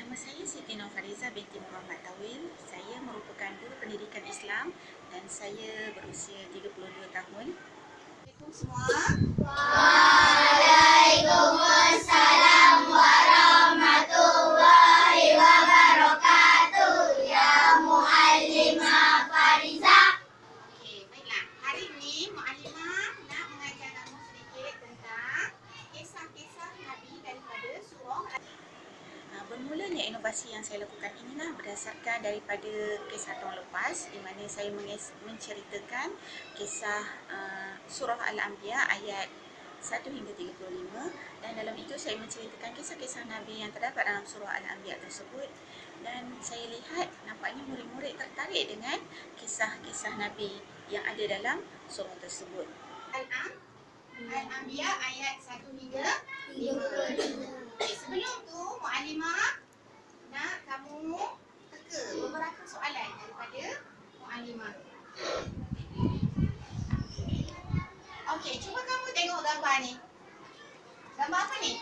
Nama saya Siti Nurfariza binti Muhammad Tawil. Saya merupakan guru pendidikan Islam dan saya berusia 32 tahun. Assalamualaikum semua. Waalaikumsalam warahmatullahi wabarakatuh. Ya Muallimah Fariza. Okey, baiklah. Hari ini Muallimah nak mengajar kamu sedikit tentang kisah-kisah Nabi daripada surah. Bermulanya inovasi yang saya lakukan inilah berdasarkan daripada kisah tahun lepas di mana saya menceritakan kisah surah Al-Anbiya ayat 1 hingga 35 dan dalam itu saya menceritakan kisah-kisah Nabi yang terdapat dalam surah Al-Anbiya tersebut dan saya lihat nampaknya murid-murid tertarik dengan kisah-kisah Nabi yang ada dalam surah tersebut. Al-Anbiya ayat 1 hingga 35. Sebelum tu Muallimah nak kamu teka beberapa soalan daripada Muallimah. Okey, cuba kamu tengok gambar ni. Gambar apa ni?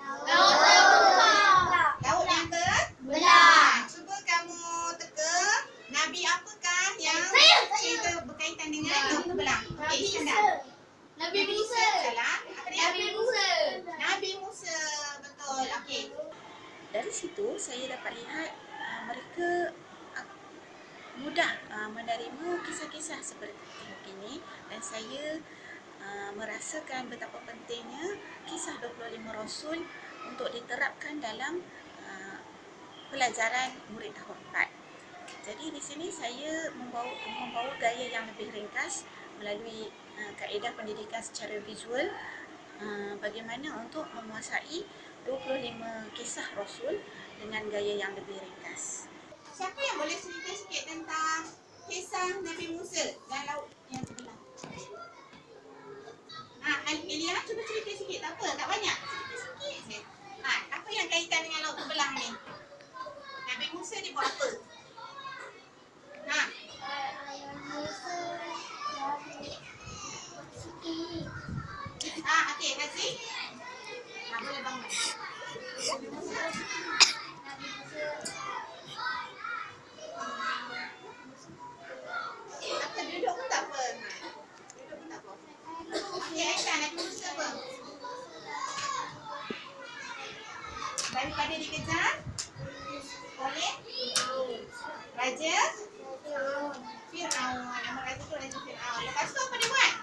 Laut terbuka. Laut yang Belah. Cuba kamu teka Nabi apakah yang cerita berkaitan dengan laut terbelah? Okey, standar. Nabi Musa. Salah. Apa dia? Nabi Musa. Nabi Musa, betul. Okey. Dari situ saya dapat lihat mereka mudah menerima kisah-kisah seperti ini dan saya merasakan betapa pentingnya kisah 25 Rasul untuk diterapkan dalam pelajaran murid tahun 4. Jadi di sini saya membawa gaya yang lebih ringkas melalui kaedah pendidikan secara visual bagaimana untuk menguasai 25 kisah Rasul dengan gaya yang lebih ringkas. Siapa yang boleh cerita sikit tentang kisah Nabi Musa dan laut yang terbelah? Elia, cuba cerita sikit, tak apa, tak banyak. Cerita sikit je. Apa yang kaitan dengan laut terbelah ni? Nabi Musa dia buat apa? Okey, Haziq. Boleh bangun. Apa duduk pun tak apa. Duduk pun tak apa. Okey, Aisyah, Nabi Musa apa? Daripada dikejar oleh Raja Fir'aun. Nama raja tu Raja Fir'aun. Lepas tu apa dia buat?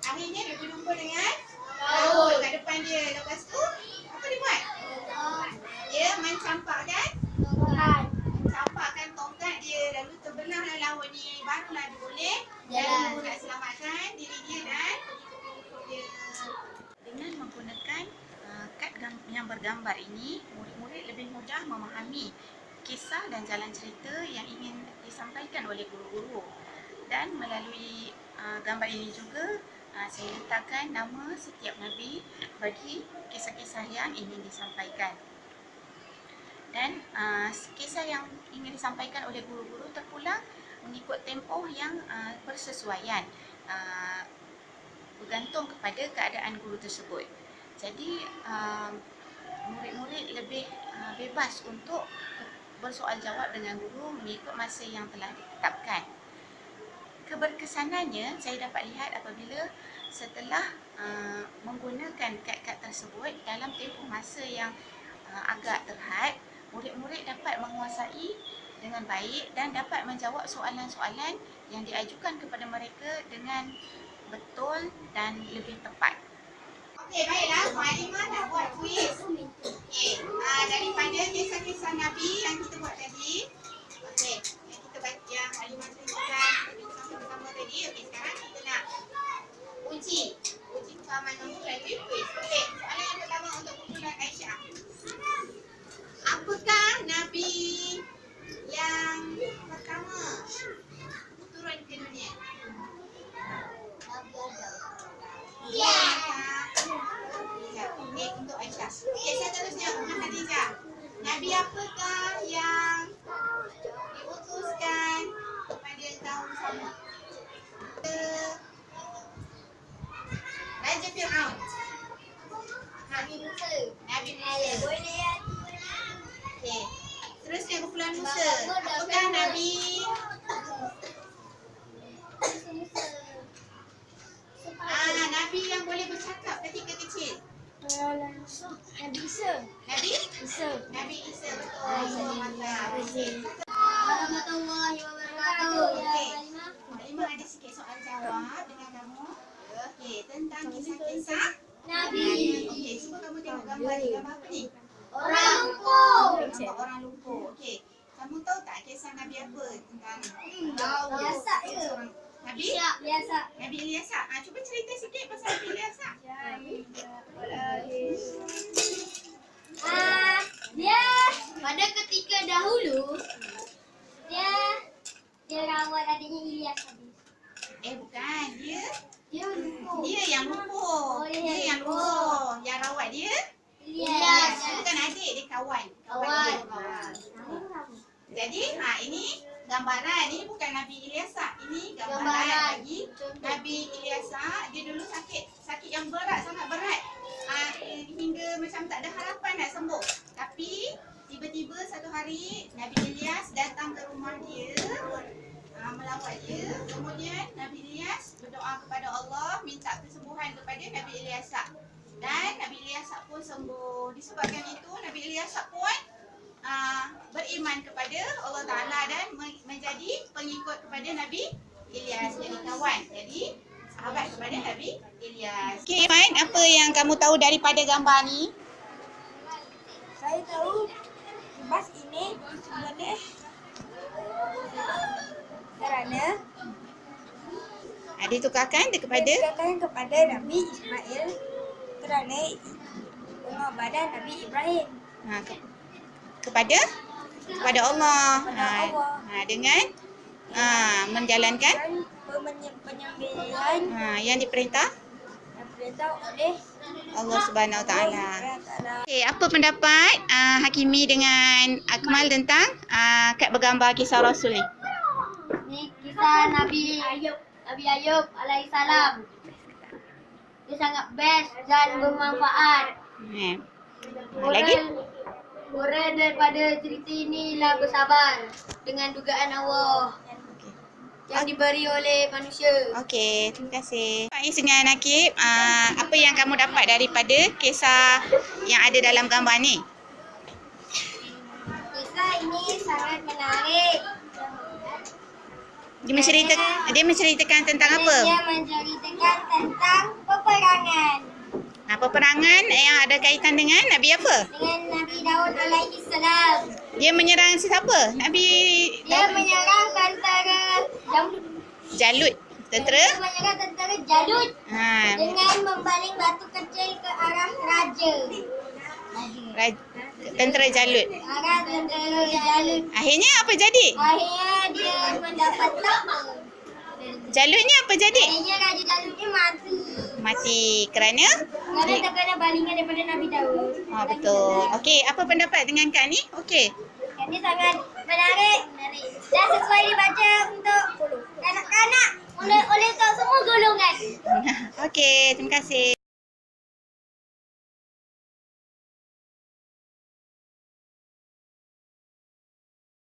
Akhirnya dia berjumpa dengan laut kat depan dia. Lepas tu apa dia buat? Dia mencampakkan tongkat dia. Lalu terbelahlah laut ni. Barulah dia boleh lalu nak selamatkan diri dia dan pengikut-pengikut dia. Dengan menggunakan kad yang bergambar ini, murid-murid lebih mudah memahami kisah dan jalan cerita yang ingin disampaikan oleh guru-guru. Dan melalui gambar ini juga saya letakkan nama setiap Nabi bagi kisah-kisah yang ingin disampaikan. Dan kisah yang ingin disampaikan oleh guru-guru terpulang mengikut tempoh yang bersesuaian bergantung kepada keadaan guru tersebut. Jadi murid-murid lebih bebas untuk bersoal jawab dengan guru mengikut masa yang telah ditetapkan. Keberkesanannya saya dapat lihat apabila setelah menggunakan kad-kad tersebut dalam tempoh masa yang agak terhad, murid-murid dapat menguasai dengan baik dan dapat menjawab soalan-soalan yang diajukan kepada mereka dengan betul dan lebih tepat. Okey, baiklah. Muallimah nak buat kuis. Okey, daripada kisah-kisah Nabi yang kita buat tadi. Okey, yang kita baca, yang Muallimah ceritakan bersama-sama tadi. Okey, sekarang kita nak uji kefahaman nombor melalui kuis. Okey, soalan yang pertama untuk kumpulan Aisyah. Apakah Nabi yang pertama turun ke dunia? Okey, untuk Aisyah. Okey, seterusnya untuk Khadijah. Nabi apakah yang diutuskan pada tahun sama? Raja Fir'aun. Nabi Musa. Okey, Nabi. Nabi yang boleh bercakap ketika kecil. Nabi Isa. Nabi? Isa. Nabi Isa, betul. Mantap. Warahmatullahi wabarakatuh. Okey. Halimah ada sikit soal jawab dengan kamu. Okey, tentang kisah-kisah Nabi. Okey, cuba kamu tengok gambar ni. Gambar apa ni? Orang lumpuh. Gambar orang lumpuh. Okey. Kamu tahu tak kisah Nabi apa tentang Biasa je. Nabi? Biasa. Nabi Ilyasa. Cuba cerita sikit pasal Nabi Ilyasa. Dia pada ketika dahulu dia rawat adiknya Ilyas habis. Bukan. Dia lumpuh. Dia yang lumpuh. Oh, dia Dia yang yang lumpuh. Yang rawat dia Ilyas. bukan adik, dia kawan. Kawan. Jadi, ini gambaran. Ini bukan Nabi Ilyasa. Ini gambaran Gambaran. bagi Nabi Ilyasa. Dia dulu sakit yang berat, sangat berat. Hingga macam tak ada harapan nak sembuh. Tapi tiba-tiba satu hari Nabi Ilyas datang ke rumah dia, melawat dia. Kemudian Nabi Ilyas berdoa kepada Allah, minta kesembuhan kepada Nabi Ilyasa. Dan Nabi Ilyasa pun sembuh. Disebabkan itu Nabi Ilyasa pun beriman kepada Allah Ta'ala dan menjadi pengikut kepada Nabi Ilyas. Jadi kawan, jadi sahabat kepada Nabi Ilyas. Okey, Iman, apa yang kamu tahu daripada gambar ni? Saya tahu bas ini boleh kerana Ditukarkan kepada dikatakan kepada Nabi Ismail kerana pengorbanan Nabi Ibrahim kepada Allah. kepada Allah Dengan menjalankan dan penyembelihan yang diperintah yang perintah oleh Allah Subhanahu Wa Taala. Allah Ta'ala. Okey, apa pendapat Hakimi dengan Akmal tentang kad bergambar kisah Rasul ni? Ni kisah Nabi Ayub alaihissalam. Dia sangat best dan bermanfaat. Lagi? Moral daripada cerita ini ialah bersabar dengan dugaan Allah yang diberi oleh manusia. Okey, terima kasih. Pak Is dengan Nakib, apa yang kamu dapat daripada kisah yang ada dalam gambar ni? Kisah ini sangat menarik. Dia menceritakan tentang apa? Dia menceritakan tentang peperangan Peperangan yang ada kaitan dengan Nabi apa? dengan Nabi Daud alaihissalam. Dia menyerang siapa? Nabi Dia menyerang tentera Jalut. Tentera? Dia menyerang tentera Jalut Ha, dengan membaling batu kecil ke arah raja. tentera Jalut. Arah tentera Jalut. Akhirnya apa jadi? Akhirnya dia mendapat takma. Jalutnya apa jadi? Akhirnya Raja Jalut ni mati. Mati kerana? Kerana terkena balingan daripada Nabi Daud. Betul. Okey, apa pendapat dengan Kak ni? Okey. Ini sangat menarik dan sesuai dibaca untuk kanak-kanak oleh semua golongan. Okey, terima kasih.